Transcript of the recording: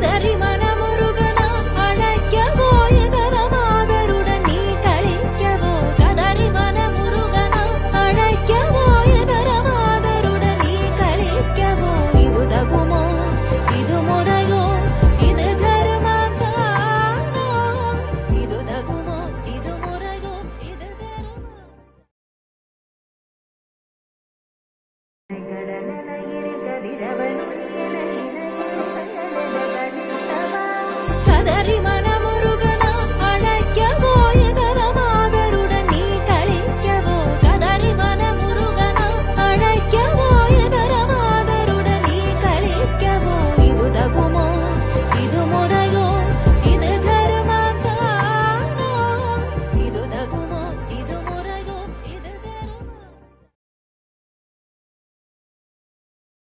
கதறி மனமுருகனா அழைக்கவோ இதர மாதருடன் நீ கழிக்கவோ கதறி மனமுருகனா அழைக்கவோ இதர மாதருடன் நீ கழிக்கவோ இது தகுமோ இது முறையோ இது தருமம் தானோ இது தகுமோ இது முறையோ இது தருமம் கடலென இருக்க